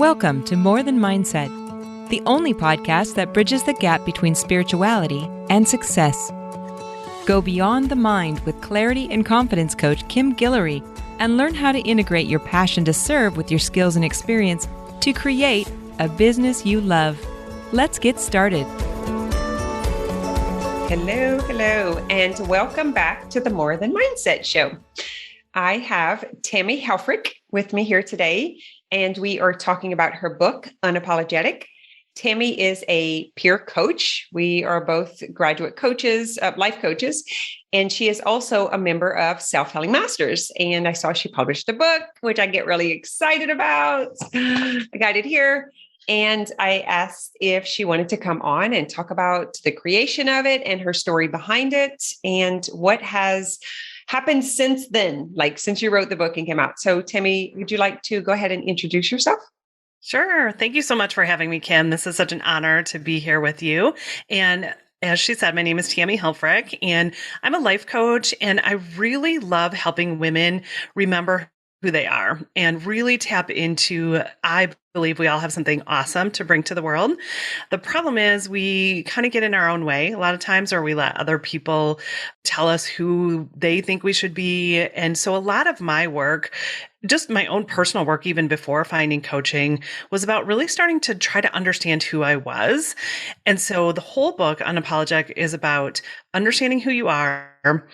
Welcome to More Than Mindset, the only podcast that bridges the gap between spirituality and success. Go beyond the mind with clarity and confidence coach Kim Guillory and learn how to integrate your passion to serve with your skills and experience to create a business you love. Let's get started. Hello, and welcome back to the More Than Mindset show. I have Tammy Helfrich with me here today, and we are talking about her book, Unapologetic. Tammy is a peer coach. We are both graduate coaches, life coaches, and she is also a member of Self-Healing Masters. And I saw she published a book, which I get really excited about. I got it here. And I asked if she wanted to come on and talk about the creation of it and her story behind it and what has happened since then, like since you wrote the book and came out. So Tammy, would you like to go ahead and introduce yourself? Sure. Thank you so much for having me, Kim. This is such an honor to be here with you. And as she said, my name is Tammy Helfrich, and I'm a life coach, and I really love helping women remember who they are and really tap into, I believe we all have something awesome to bring to the world. The problem is we kind of get in our own way a lot of times, or we let other people tell us who they think we should be. And so a lot of my work, just my own personal work, even before finding coaching, was about really starting to try to understand who I was. And so the whole book, Unapologetic, is about understanding who you are,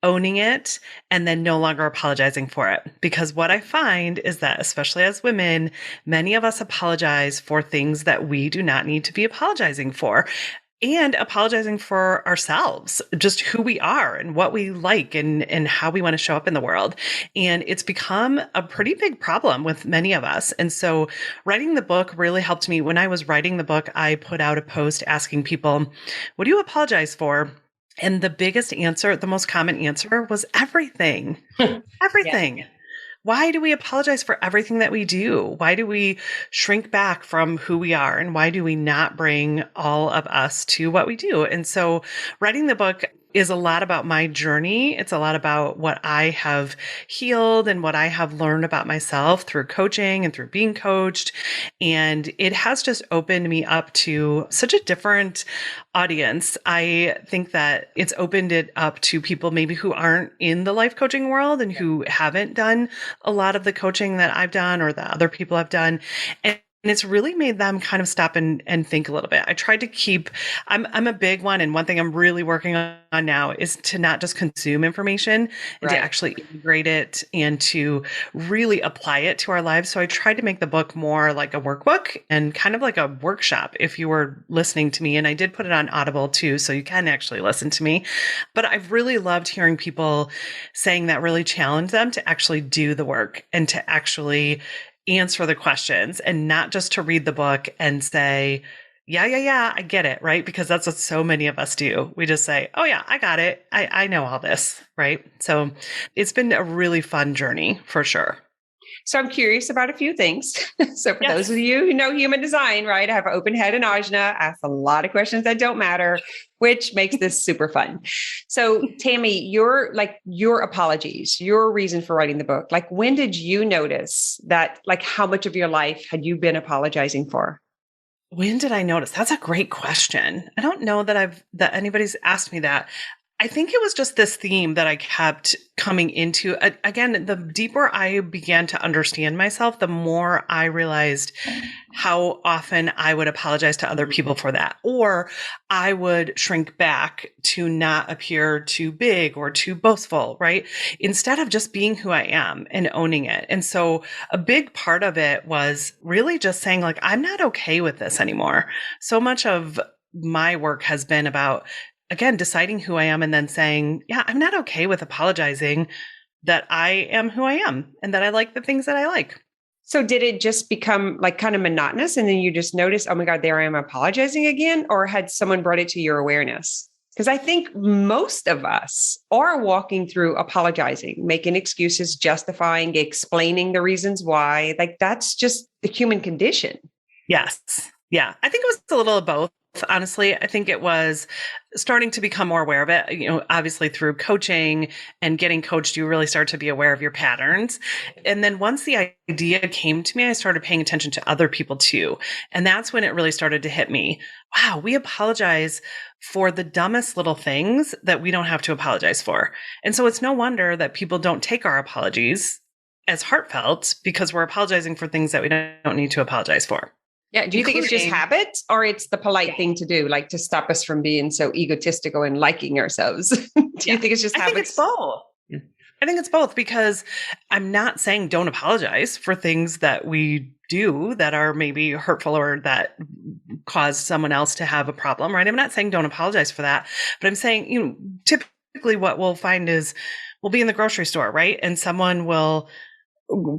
owning it, and then no longer apologizing for it. Because what I find is that, especially as women, many of us apologize for things that we do not need to be apologizing for. And apologizing for ourselves, just who we are and what we like and how we want to show up in the world. And it's become a pretty big problem with many of us. And so writing the book really helped me. When I was writing the book, I put out a post asking people, what do you apologize for? And the biggest answer, the most common answer was everything. Everything. Yeah. Why do we apologize for everything that we do? Why do we shrink back from who we are? And why do we not bring all of us to what we do? And so writing the book is a lot about my journey. It's a lot about what I have healed and what I have learned about myself through coaching and through being coached. And it has just opened me up to such a different audience. I think that it's opened it up to people maybe who aren't in the life coaching world and who haven't done a lot of the coaching that I've done or that other people have done. And it's really made them kind of stop and think a little bit. I tried to keep, I'm a big one. And one thing I'm really working on now is to not just consume information and to actually integrate it and to really apply it to our lives. So I tried to make the book more like a workbook and kind of like a workshop if you were listening to me. And I did put it on Audible too, so you can actually listen to me. But I've really loved hearing people saying that really challenge them to actually do the work and to actually answer the questions and not just to read the book and say, yeah, I get it, right? Because that's what so many of us do. We just say, oh yeah, I got it. I know all this, right? So it's been a really fun journey for sure. So I'm curious about a few things. So for those of you who know human design, right, I have an open head and ajna, ask a lot of questions that don't matter, which makes this super fun. So Tammy, your apologies, your reason for writing the book, like when did you notice that, like how much of your life had you been apologizing for? When did I notice? That's a great question. I don't know that anybody's asked me that. I think it was just this theme that I kept coming into. Again, the deeper I began to understand myself, the more I realized how often I would apologize to other people for that, or I would shrink back to not appear too big or too boastful, right? Instead of just being who I am and owning it. And so a big part of it was really just saying, like, I'm not okay with this anymore. So much of my work has been about, again, deciding who I am and then saying, yeah, I'm not okay with apologizing that I am who I am and that I like the things that I like. So did it just become like kind of monotonous and then you just noticed, oh my God, there I am apologizing again? Or had someone brought it to your awareness? Because I think most of us are walking through apologizing, making excuses, justifying, explaining the reasons why. Like that's just the human condition. Yes. Yeah. I think it was a little of both. Honestly, I think it was starting to become more aware of it. Obviously through coaching and getting coached, you really start to be aware of your patterns. And then once the idea came to me, I started paying attention to other people too. And that's when it really started to hit me. Wow, we apologize for the dumbest little things that we don't have to apologize for. And so it's no wonder that people don't take our apologies as heartfelt because we're apologizing for things that we don't need to apologize for. Yeah. Do you think it's just habit or it's the polite thing to do, like to stop us from being so egotistical and liking ourselves? Do you think it's just habits? I think it's both. Yeah. I think it's both because I'm not saying don't apologize for things that we do that are maybe hurtful or that cause someone else to have a problem, right? I'm not saying don't apologize for that, but I'm saying, typically what we'll find is we'll be in the grocery store, right? And someone will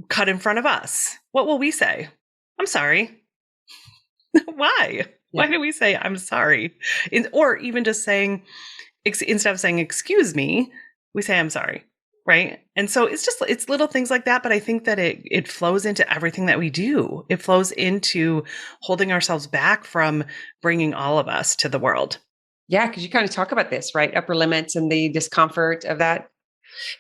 cut in front of us. What will we say? I'm sorry. Why? Why do we say I'm sorry? Or even just saying, instead of saying, excuse me, we say, I'm sorry. Right. And so it's little things like that. But I think that it flows into everything that we do. It flows into holding ourselves back from bringing all of us to the world. Yeah. Because you kind of talk about this, right? Upper limits and the discomfort of that.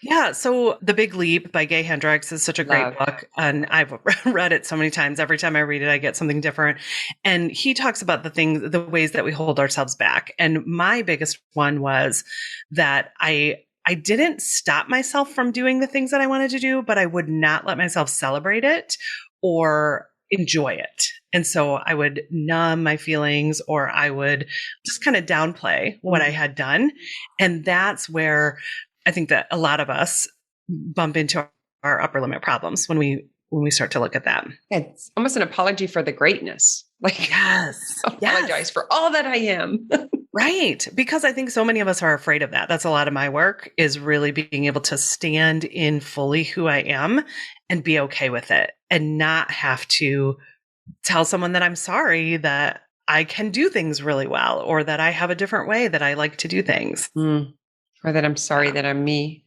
Yeah. So The Big Leap by Gay Hendricks is such a great book. And I've read it so many times. Every time I read it, I get something different. And he talks about the ways that we hold ourselves back. And my biggest one was that I didn't stop myself from doing the things that I wanted to do, but I would not let myself celebrate it or enjoy it. And so I would numb my feelings or I would just kind of downplay what I had done. And that's where I think that a lot of us bump into our upper limit problems when we start to look at that. It's almost an apology for the greatness. Like, yes, apologize for all that I am. Right. Because I think so many of us are afraid of that. That's a lot of my work, is really being able to stand in fully who I am and be okay with it and not have to tell someone that I'm sorry that I can do things really well or that I have a different way that I like to do things. Or that I'm sorry that I'm me.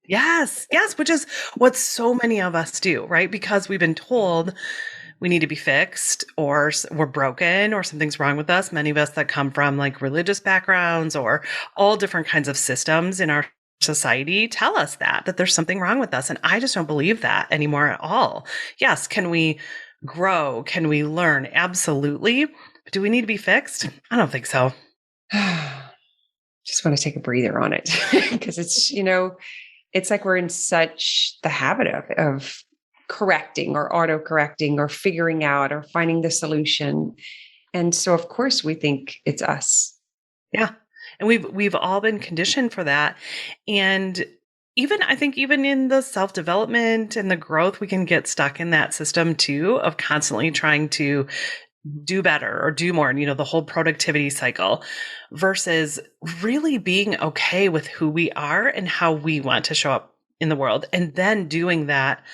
Yes, which is what so many of us do, right? Because we've been told we need to be fixed or we're broken or something's wrong with us. Many of us that come from like religious backgrounds or all different kinds of systems in our society tell us that there's something wrong with us. And I just don't believe that anymore at all. Yes. Can we grow? Can we learn? Absolutely. But do we need to be fixed? I don't think so. Just want to take a breather on it because it's, it's like we're in such the habit of correcting or auto-correcting or figuring out or finding the solution. And so of course we think it's us. Yeah. And we've all been conditioned for that. And I think even in the self-development and the growth, we can get stuck in that system too, of constantly trying to do better or do more. And, the whole productivity cycle versus really being okay with who we are and how we want to show up in the world. And then doing that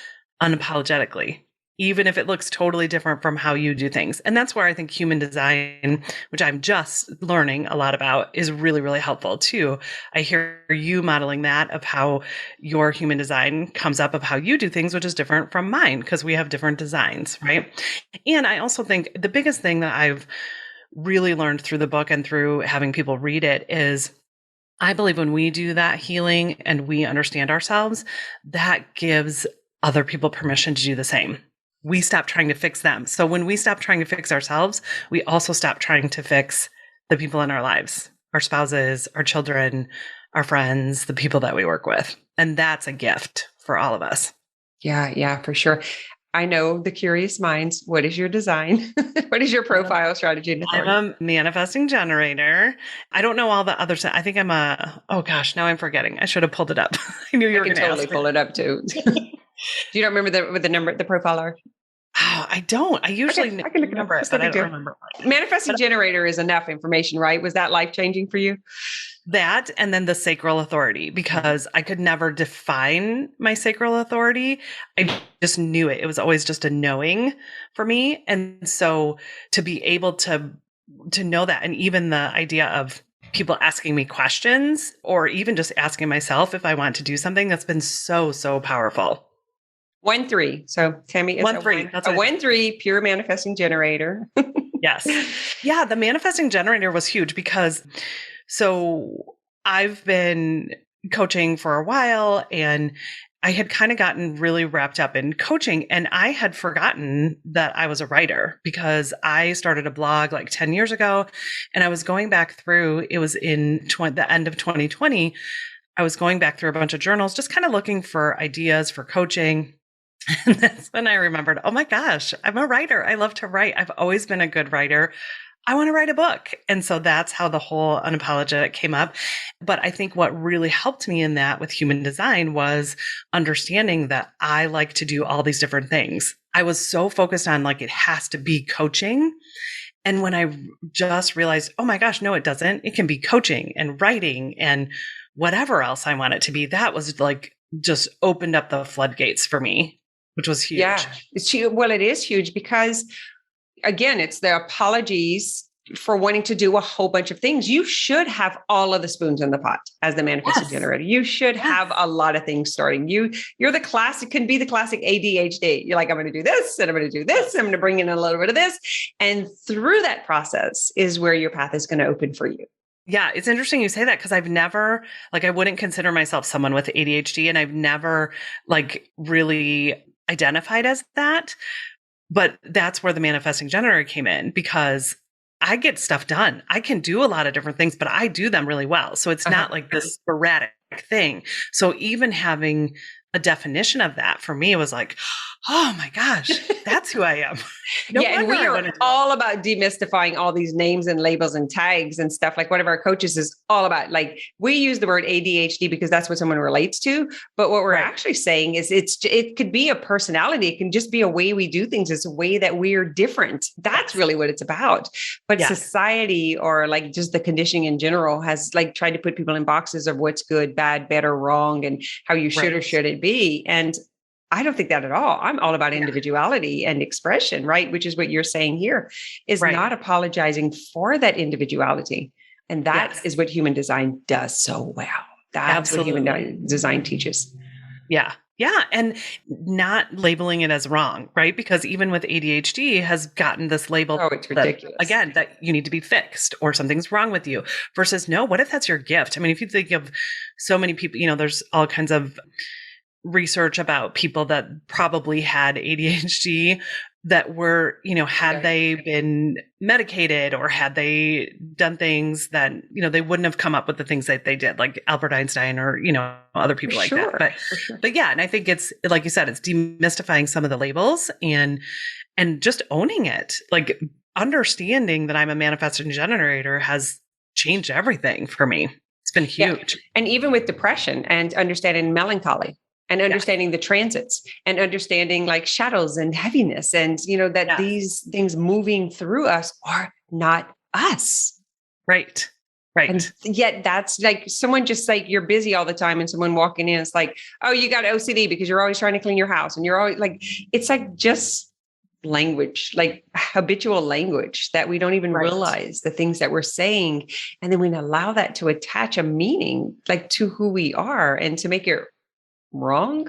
unapologetically, even if it looks totally different from how you do things. And that's where I think human design, which I'm just learning a lot about, is really, really helpful too. I hear you modeling that of how your human design comes up of how you do things, which is different from mine because we have different designs, right? And I also think the biggest thing that I've really learned through the book and through having people read it is I believe when we do that healing and we understand ourselves, that gives other people permission to do the same. We stop trying to fix them. So when we stop trying to fix ourselves, we also stop trying to fix the people in our lives, our spouses, our children, our friends, the people that we work with. And that's a gift for all of us. Yeah, for sure. I know the curious minds. What is your design? What is your profile, strategy, and authority? I'm a manifesting generator. I don't know all the other stuff. I think I'm oh gosh, now I'm forgetting. I should have pulled it up. I knew you were going to totally pull it up too. Do you not remember the number, the profile are? Oh, I don't. I usually I can remember it, but I don't remember. Manifesting generator is enough information, right? Was that life-changing for you? That and then the sacral authority, because I could never define my sacral authority. I just knew it. It was always just a knowing for me. And so to be able to know that, and even the idea of people asking me questions or even just asking myself if I want to do something, that's been so, so powerful. 1-3. So Tammy is 1-3. a 1-3 pure manifesting generator. Yes. Yeah. The manifesting generator was huge because I've been coaching for a while and I had kind of gotten really wrapped up in coaching and I had forgotten that I was a writer because I started a blog like 10 years ago and I was going back through, it was in the end of 2020. I was going back through a bunch of journals, just kind of looking for ideas for coaching. And that's when I remembered, oh my gosh, I'm a writer. I love to write. I've always been a good writer. I want to write a book. And so that's how the whole Unapologetic came up. But I think what really helped me in that with human design was understanding that I like to do all these different things. I was so focused on like, it has to be coaching. And when I just realized, oh my gosh, no, it doesn't. It can be coaching and writing and whatever else I want it to be. That was like, just opened up the floodgates for me, which was huge. Yeah. Well, it is huge because again, it's the apologies for wanting to do a whole bunch of things. You should have all of the spoons in the pot as the manifesting generator. You should have a lot of things starting. You're the classic, can be the classic ADHD. You're like, I'm going to do this and I'm going to do this. I'm going to bring in a little bit of this. And through that process is where your path is going to open for you. Yeah, it's interesting you say that because I've never, like, I wouldn't consider myself someone with ADHD and I've never like really identified as that. But that's where the manifesting generator came in because I get stuff done. I can do a lot of different things, but I do them really well. So it's not like this sporadic thing. So even having a definition of that for me was like, oh my gosh, that's who I am. And we are all about demystifying all these names and labels and tags and stuff. Like one of our coaches is all about, like, we use the word ADHD because that's what someone relates to. But what we're actually saying is it could be a personality. It can just be a way we do things. It's a way that we are different. That's really what it's about. But society or like just the conditioning in general has like tried to put people in boxes of what's good, bad, better, wrong, and how you should or shouldn't be. And I don't think that at all. I'm all about individuality and expression, right? Which is what you're saying here, is not apologizing for that individuality. And that is what human design does so well. That's what human design teaches. Yeah. Yeah. And not labeling it as wrong, right? Because even with ADHD has gotten this label. Oh, it's ridiculous. That you need to be fixed or something's wrong with you versus no, what if that's your gift? I mean, if you think of so many people, there's all kinds of research about people that probably had ADHD that were, had they been medicated or had they done things that, they wouldn't have come up with the things that they did, like Albert Einstein or, other people like that. But yeah. And I think it's, like you said, it's demystifying some of the labels and just owning it, like understanding that I'm a manifesting generator has changed everything for me. It's been huge. Yeah. And even with depression and understanding melancholy. And understanding the transits and understanding like shadows and heaviness and, that these things moving through us are not us. Right. And yet that's like someone just like, you're busy all the time and someone walking in, it's like, oh, you got OCD because you're always trying to clean your house. And you're always like, it's like just language, like habitual language that we don't even realize the things that we're saying. And then we allow that to attach a meaning like to who we are and to make it wrong.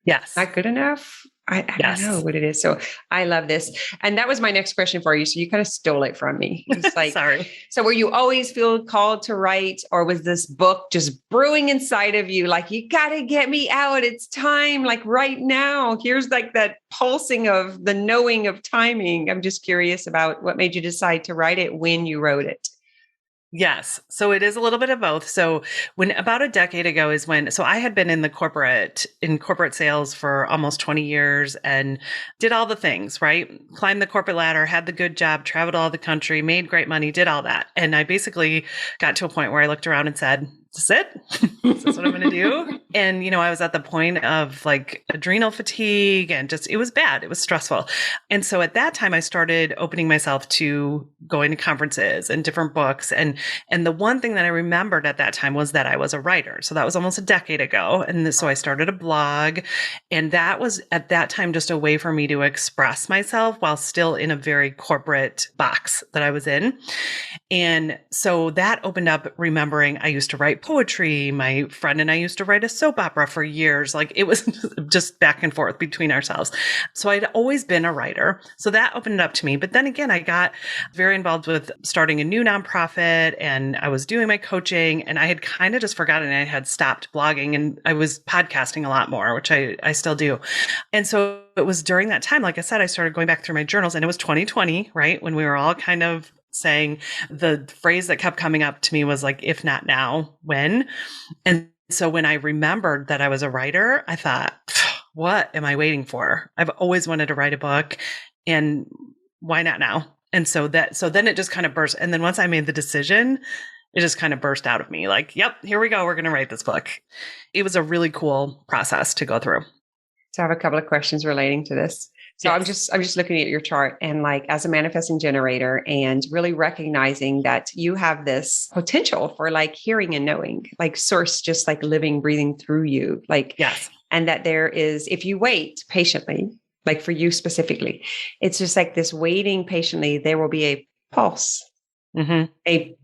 Yes. Not good enough. I don't know what it is. So I love this. And that was my next question for you. So you kind of stole it from me. It's like, sorry. So were you always feel called to write, or was this book just brewing inside of you? Like, you got to get me out. It's time. Like right now, here's like that pulsing of the knowing of timing. I'm just curious about what made you decide to write it when you wrote it. Yes. So it is a little bit of both. So when about a decade ago is when, so I had been in corporate sales for almost 20 years and did all the things, right? Climbed the corporate ladder, had the good job, traveled all the country, made great money, did all that. And I basically got to a point where I looked around and said, is this it? Is this what I'm going to do? And, I was at the point of like adrenal fatigue and just, it was bad. It was stressful. And so at that time I started opening myself to going to conferences and different books. And the one thing that I remembered at that time was that I was a writer. So that was almost a decade ago. And so I started a blog, and that was at that time just a way for me to express myself while still in a very corporate box that I was in. And so that opened up remembering I used to write write poetry. My friend and I used to write a soap opera for years. Like it was just back and forth between ourselves. So I'd always been a writer. So that opened it up to me. But then again, I got very involved with starting a new nonprofit, and I was doing my coaching, and I had kind of just forgotten I had stopped blogging, and I was podcasting a lot more, which I still do. And so it was during that time, like I said, I started going back through my journals, and it was 2020, right? When we were all kind of saying, the phrase that kept coming up to me was like, if not now, when? And so when I remembered that I was a writer, I thought, what am I waiting for? I've always wanted to write a book, and why not now? And so then it just kind of burst. And then once I made the decision, it just kind of burst out of me like, yep, here we go. We're going to write this book. It was a really cool process to go through. So I have a couple of questions relating to this. So yes. I'm just looking at your chart, and like as a manifesting generator, and really recognizing that you have this potential for like hearing and knowing, like source just like living, breathing through you. Like, yes. And that there is, if you wait patiently, like for you specifically, it's just like this waiting patiently, there will be a pulse, a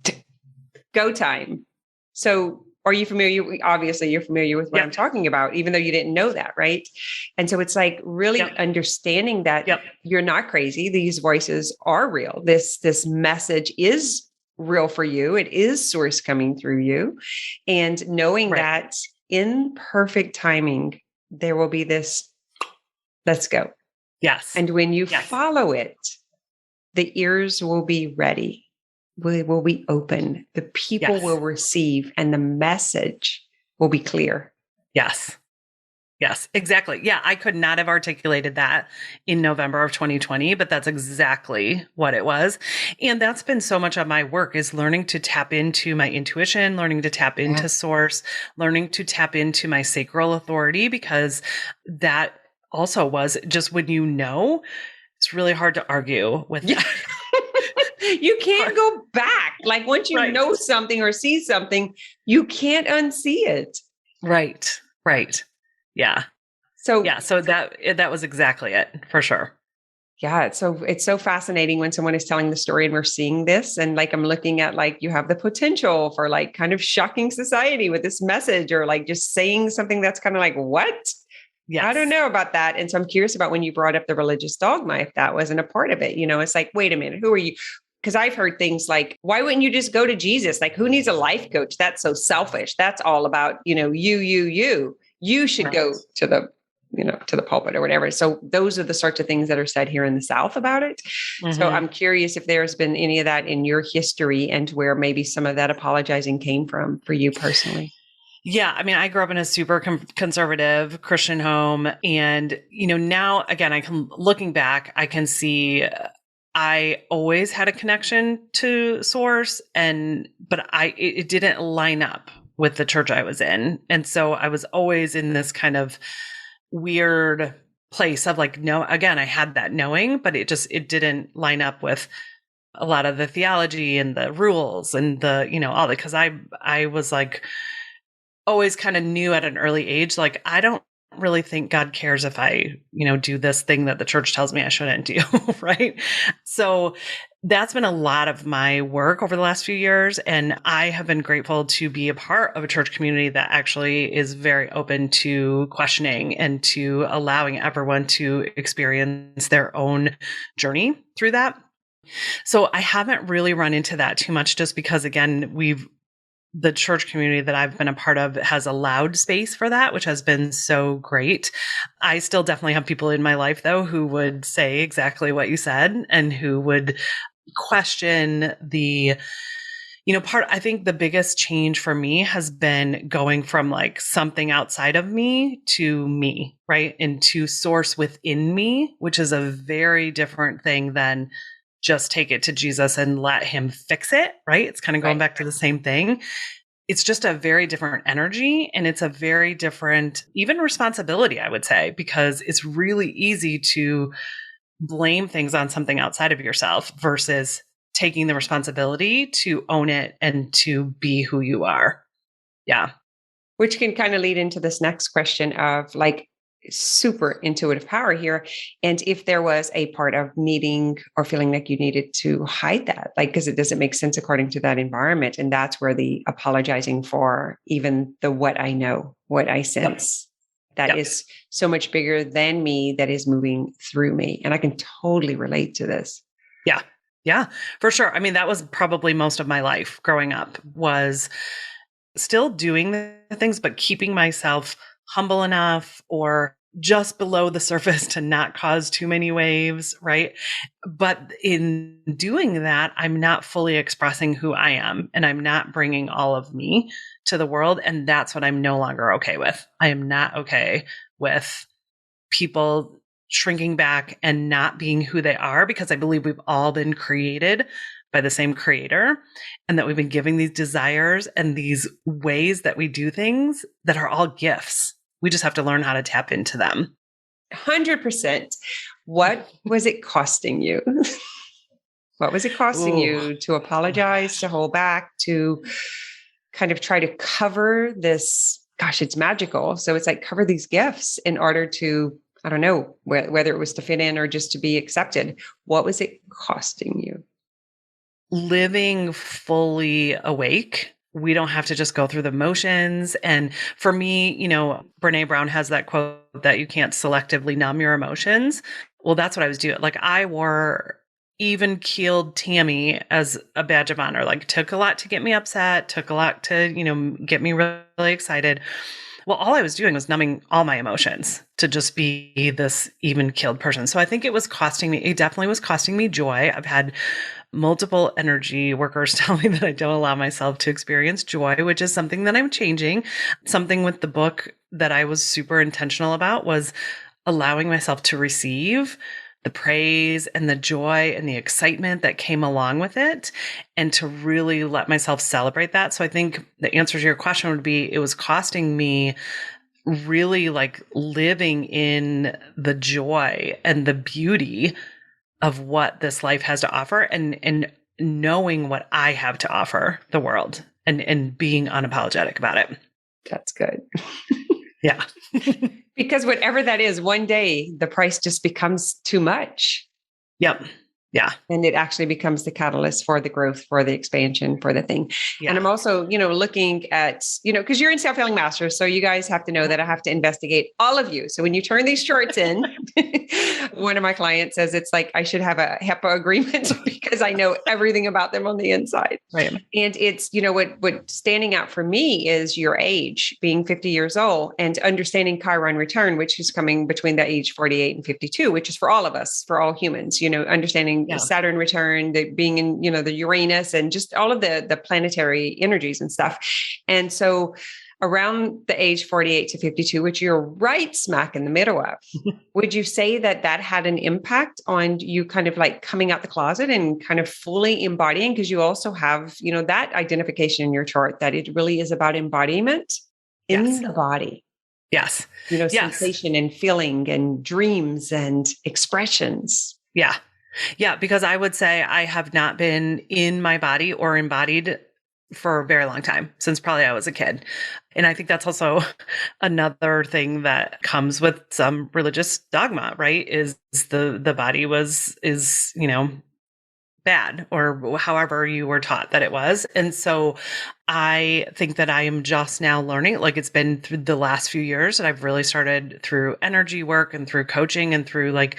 go time. So are you familiar? Obviously, you're familiar with what I'm talking about, even though you didn't know that, right? And so it's like really understanding that you're not crazy. These voices are real. This message is real for you. It is source coming through you. And knowing that in perfect timing, there will be this, let's go. Yes. And when you follow it, the ears will be ready. Will be open. The people will receive, and the message will be clear. Yes. Yes, exactly. Yeah, I could not have articulated that in November of 2020, but that's exactly what it was. And that's been so much of my work, is learning to tap into my intuition, learning to tap into source, learning to tap into my sacral authority, because that also was just when you know, it's really hard to argue with that. You can't go back. Like once you know something or see something, you can't unsee it. Right. Right. Yeah. So that was exactly it, for sure. Yeah. It's so fascinating when someone is telling the story and we're seeing this, and like, I'm looking at like, you have the potential for like kind of shocking society with this message, or like just saying something that's kind of like, what? Yes. I don't know about that. And so I'm curious about when you brought up the religious dogma, if that wasn't a part of it. You know, it's like, wait a minute, who are you? Because I've heard things like, why wouldn't you just go to Jesus? Like, who needs a life coach? That's so selfish. That's all about, you should go to the pulpit or whatever. So those are the sorts of things that are said here in the South about it. So I'm curious if there's been any of that in your history, and where maybe some of that apologizing came from for you personally. Yeah. I mean, I grew up in a super conservative Christian home. And, now again, looking back, I can see I always had a connection to source, but it didn't line up with the church I was in. And so I was always in this kind of weird place of like, no, again, I had that knowing, but it didn't line up with a lot of the theology and the rules and the, all that. Cause I was like, always kind of knew at an early age, like, I don't really think God cares if I, do this thing that the church tells me I shouldn't do. Right. So that's been a lot of my work over the last few years. And I have been grateful to be a part of a church community that actually is very open to questioning and to allowing everyone to experience their own journey through that. So I haven't really run into that too much, just because, again, the church community that I've been a part of has allowed space for that, which has been so great. I still definitely have people in my life, though, who would say exactly what you said, and who would question the, I think the biggest change for me has been going from like something outside of me to me, right? And to source within me, which is a very different thing than just take it to Jesus and let him fix it, right? It's kind of going back to the same thing. It's just a very different energy, and it's a very different, even responsibility, I would say, because it's really easy to blame things on something outside of yourself versus taking the responsibility to own it and to be who you are. Yeah. Which can kind of lead into this next question of like, super intuitive power here. And if there was a part of needing or feeling like you needed to hide that, like, because it doesn't make sense according to that environment. And that's where the apologizing for even the what I know, what I sense, that is so much bigger than me, that is moving through me. And I can totally relate to this. Yeah. Yeah, for sure. I mean, that was probably most of my life growing up, was still doing the things, but keeping myself humble enough or just below the surface to not cause too many waves, right? But in doing that, I'm not fully expressing who I am, and I'm not bringing all of me to the world. And that's what I'm no longer okay with. I am not okay with people shrinking back and not being who they are, because I believe we've all been created by the same creator, and that we've been given these desires and these ways that we do things that are all gifts. We just have to learn how to tap into them. 100%. What was it costing you? What was it costing you to apologize, to hold back, to kind of try to cover this? Gosh, it's magical. So it's like cover these gifts in order to, I don't know, whether it was to fit in or just to be accepted. What was it costing you? Living fully awake. We don't have to just go through the motions. And for me, Brene Brown has that quote that you can't selectively numb your emotions. Well, that's what I was doing. Like, I wore even keeled Tammy as a badge of honor. Like, took a lot to get me upset, took a lot to, get me really excited. Well, all I was doing was numbing all my emotions to just be this even keeled person. So I think it definitely was costing me joy. I've had multiple energy workers tell me that I don't allow myself to experience joy, which is something that I'm changing. Something with the book that I was super intentional about was allowing myself to receive the praise and the joy and the excitement that came along with it, and to really let myself celebrate that. So I think the answer to your question would be, it was costing me really like living in the joy and the beauty of what this life has to offer, and knowing what I have to offer the world, and being unapologetic about it. That's good. Yeah. Because whatever that is, one day the price just becomes too much. Yep. Yeah. And it actually becomes the catalyst for the growth, for the expansion, for the thing. Yeah. And I'm also, looking at, because you're in Self-Healing Masters. So you guys have to know that I have to investigate all of you. So when you turn these charts in, one of my clients says it's like I should have a HEPA agreement because I know everything about them on the inside. Right. And it's, what standing out for me is your age, being 50 years old, and understanding Chiron return, which is coming between the age 48 and 52, which is for all of us, for all humans, understanding the Saturn return, the being in, the Uranus, and just all of the planetary energies and stuff. And so around the age 48 to 52, which you're right smack in the middle of, would you say that had an impact on you kind of like coming out the closet and kind of fully embodying? Because you also have, that identification in your chart, that it really is about embodiment in the body. Yes. Sensation and feeling and dreams and expressions. Yeah. Yeah, because I would say I have not been in my body or embodied for a very long time, since probably I was a kid. And I think that's also another thing that comes with some religious dogma, right? Is the body is bad, or however you were taught that it was. And so I think that I am just now learning, like, it's been through the last few years that I've really started through energy work and through coaching and through like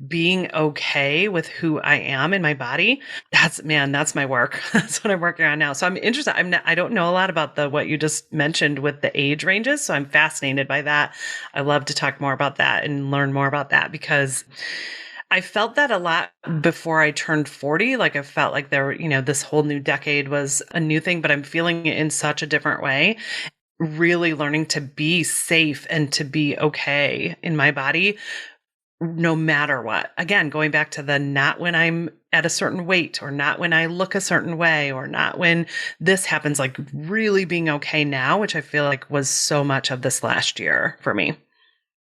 being okay with who I am in my body. That's my work. That's what I'm working on now. So I'm interested. I don't know a lot about what you just mentioned with the age ranges. So I'm fascinated by that. I love to talk more about that and learn more about that, because I felt that a lot before I turned 40. Like, I felt like this whole new decade was a new thing, but I'm feeling it in such a different way. Really learning to be safe and to be okay in my body, no matter what. Again, going back to the not when I'm at a certain weight, or not when I look a certain way, or not when this happens, like really being okay now, which I feel like was so much of this last year for me.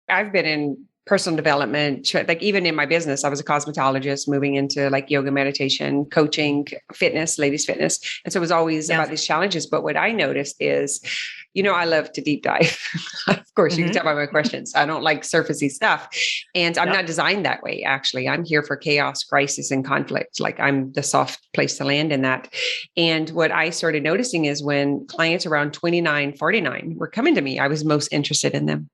I've been in personal development, like even in my business, I was a cosmetologist moving into like yoga, meditation, coaching, fitness, ladies fitness. And so it was always about these challenges. But what I noticed is, I love to deep dive. Of course, you can tell by my questions. I don't like surfacey stuff. And I'm not designed that way, actually. I'm here for chaos, crisis, and conflict. Like I'm the soft place to land in that. And what I started noticing is when clients around 29, 49 were coming to me, I was most interested in them.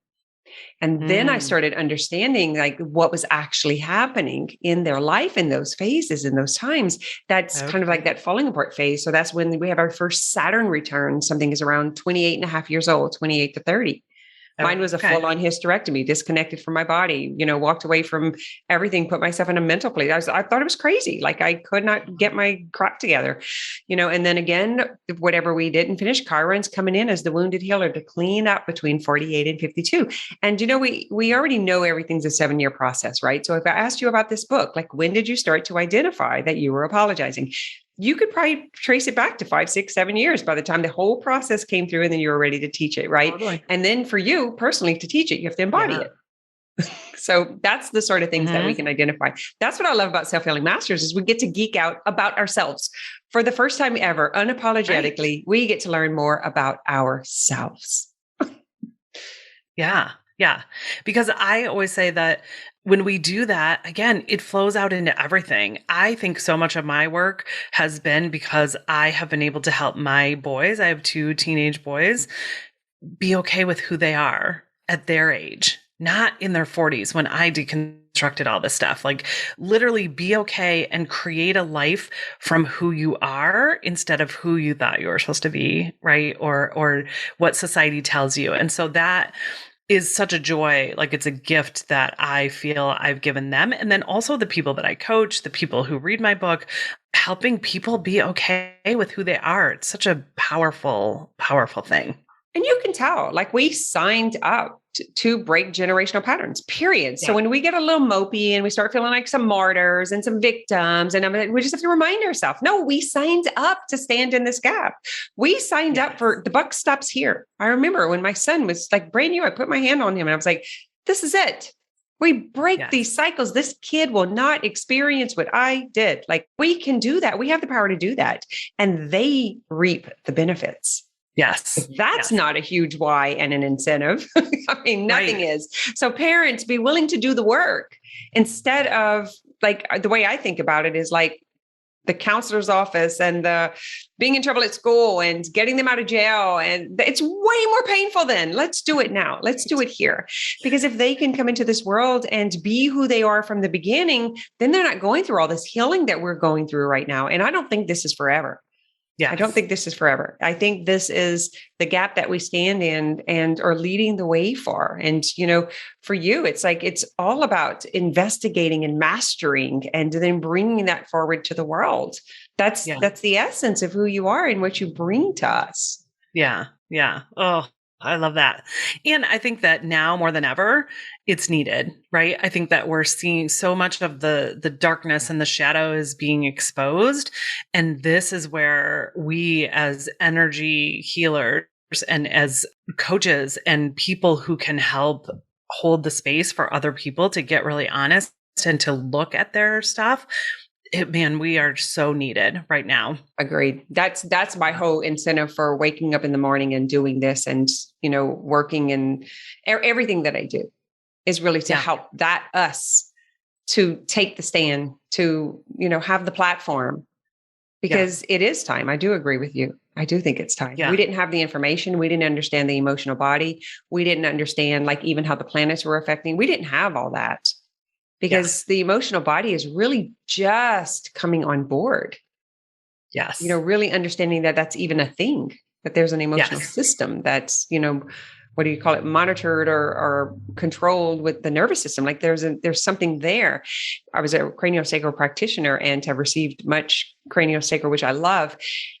And then I started understanding like what was actually happening in their life in those phases, in those times. That's kind of like that falling apart phase. So that's when we have our first Saturn return. Something is around 28 and a half years old, 28 to 30. Mine was a full-on hysterectomy, disconnected from my body, walked away from everything, put myself in a mental place. I thought it was crazy. Like I could not get my crap together, and then again, whatever we didn't finish, Chiron's coming in as the wounded healer to clean up between 48 and 52. And, we already know everything's a 7-year process, right? So if I asked you about this book, like when did you start to identify that you were apologizing? You could probably trace it back to 5, 6, 7 years by the time the whole process came through and then you were ready to teach it, right? Totally. And then for you personally to teach it, you have to embody it. So that's the sort of things that we can identify. That's what I love about Self-Healing Masters is we get to geek out about ourselves. For the first time ever, unapologetically, we get to learn more about ourselves. Yeah. Because I always say that when we do that, again, it flows out into everything. I think so much of my work has been because I have been able to help my boys. I have 2 teenage boys be okay with who they are at their age, not in their 40s when I deconstructed all this stuff. Like literally be okay and create a life from who you are instead of who you thought you were supposed to be, right? Or what society tells you. And so that is such a joy. Like it's a gift that I feel I've given them. And then also the people that I coach, the people who read my book, helping people be okay with who they are. It's such a powerful, powerful thing. And you can tell, like we signed up to break generational patterns, period. So when we get a little mopey and we start feeling like some martyrs and some victims, and we just have to remind ourselves, no, we signed up to stand in this gap. We signed up for the buck stops here. I remember when my son was like brand new, I put my hand on him and I was like, this is it. We break these cycles. This kid will not experience what I did. Like we can do that. We have the power to do that. And they reap the benefits. Yes. That's not a huge why and an incentive. I mean, nothing is. So parents, be willing to do the work instead of like the way I think about it is like the counselor's office and the being in trouble at school and getting them out of jail. And it's way more painful then. Let's do it now. Let's do it here. Because if they can come into this world and be who they are from the beginning, then they're not going through all this healing that we're going through right now. And I don't think this is forever. Yeah, I don't think this is forever. I think this is the gap that we stand in and are leading the way for. And, for you, it's like, it's all about investigating and mastering and then bringing that forward to the world. That's the essence of who you are and what you bring to us. Yeah. Oh, I love that. And I think that now more than ever, it's needed, right? I think that we're seeing so much of the darkness and the shadow is being exposed. And this is where we as energy healers and as coaches and people who can help hold the space for other people to get really honest and to look at their stuff. We are so needed right now. Agreed. That's my whole incentive for waking up in the morning and doing this and, working and everything that I do is really to help us to take the stand, to, have the platform because it is time. I do agree with you. I do think it's time. Yeah. We didn't have the information. We didn't understand the emotional body. We didn't understand like even how the planets were affecting. We didn't have all that. Because the emotional body is really just coming on board. Yes. Really understanding that that's even a thing, that there's an emotional system that's, what do you call it? Monitored or controlled with the nervous system. Like there's something there. I was a craniosacral practitioner and have received much craniosacral, which I love.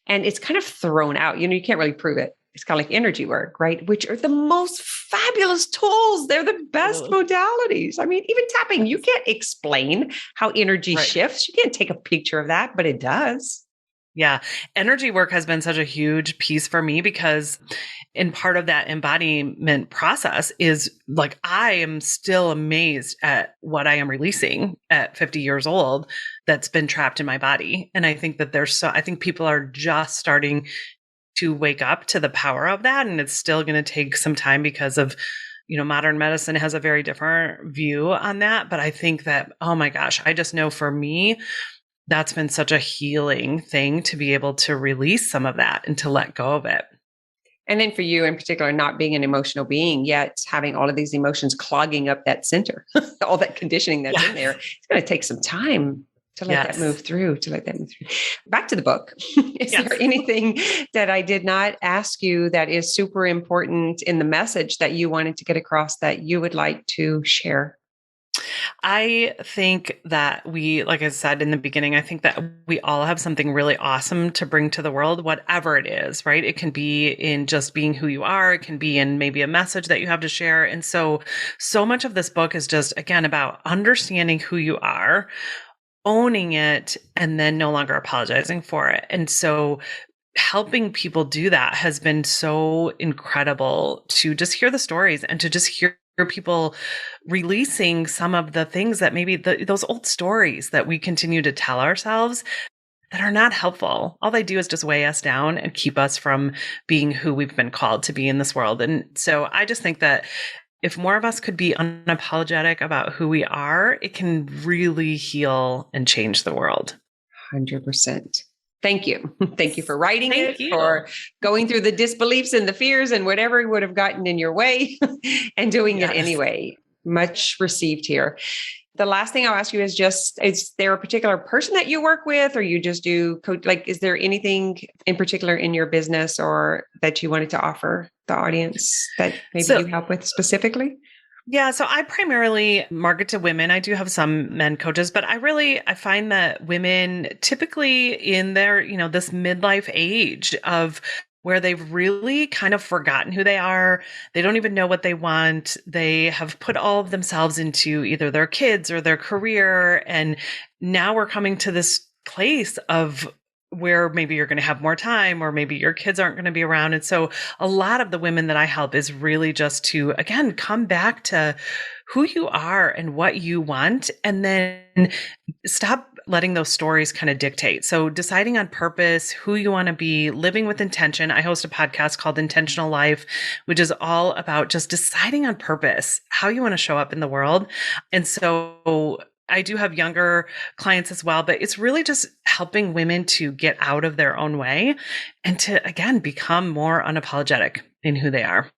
And it's kind of thrown out, you can't really prove it. It's kind of like energy work, right? Which are the most fabulous tools. They're the best modalities. I mean, even tapping, you can't explain how energy shifts. You can't take a picture of that, but it does. Yeah. Energy work has been such a huge piece for me because in part of that embodiment process is like, I am still amazed at what I am releasing at 50 years old that's been trapped in my body. And I think that I think people are just starting to wake up to the power of that. And it's still going to take some time because of, modern medicine has a very different view on that. But I think that, oh my gosh, I just know for me, that's been such a healing thing to be able to release some of that and to let go of it. And then for you in particular, not being an emotional being, yet having all of these emotions clogging up that center, all that conditioning that's in there, it's going to take some time to let that move through, Back to the book. Is there anything that I did not ask you that is super important in the message that you wanted to get across that you would like to share? I think that like I said in the beginning, I think that we all have something really awesome to bring to the world, whatever it is, right? It can be in just being who you are. It can be in maybe a message that you have to share. And so much of this book is just, again, about understanding who you are, owning it, and then no longer apologizing for it. And so helping people do that has been so incredible to just hear the stories and to just hear people releasing some of the things that maybe those old stories that we continue to tell ourselves that are not helpful. All they do is just weigh us down and keep us from being who we've been called to be in this world. And so I just think that if more of us could be unapologetic about who we are, it can really heal and change the world. 100%. Thank you. Thank you for writing for going through the disbeliefs and the fears and whatever would have gotten in your way and doing it anyway. Much received here. The last thing I'll ask you is there a particular person that you work with, or you just do is there anything in particular in your business or that you wanted to offer the audience that maybe you help with specifically? Yeah. So I primarily market to women. I do have some men coaches, but I find that women typically in their, this midlife age of where they've really kind of forgotten who they are. They don't even know what they want. They have put all of themselves into either their kids or their career. And now we're coming to this place of where maybe you're going to have more time, or maybe your kids aren't going to be around. And so a lot of the women that I help is really just to, again, come back to who you are and what you want, and then stop letting those stories kind of dictate. So deciding on purpose, who you want to be, living with intention. I host a podcast called Intentional Life, which is all about just deciding on purpose, how you want to show up in the world. And so I do have younger clients as well, but it's really just helping women to get out of their own way and to, again, become more unapologetic in who they are.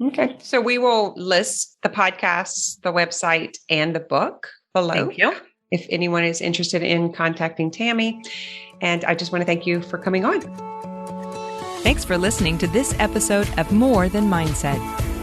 Okay. So we will list the podcasts, the website, and the book below. Thank you. If anyone is interested in contacting Tammy. And I just want to thank you for coming on. Thanks for listening to this episode of More Than Mindset.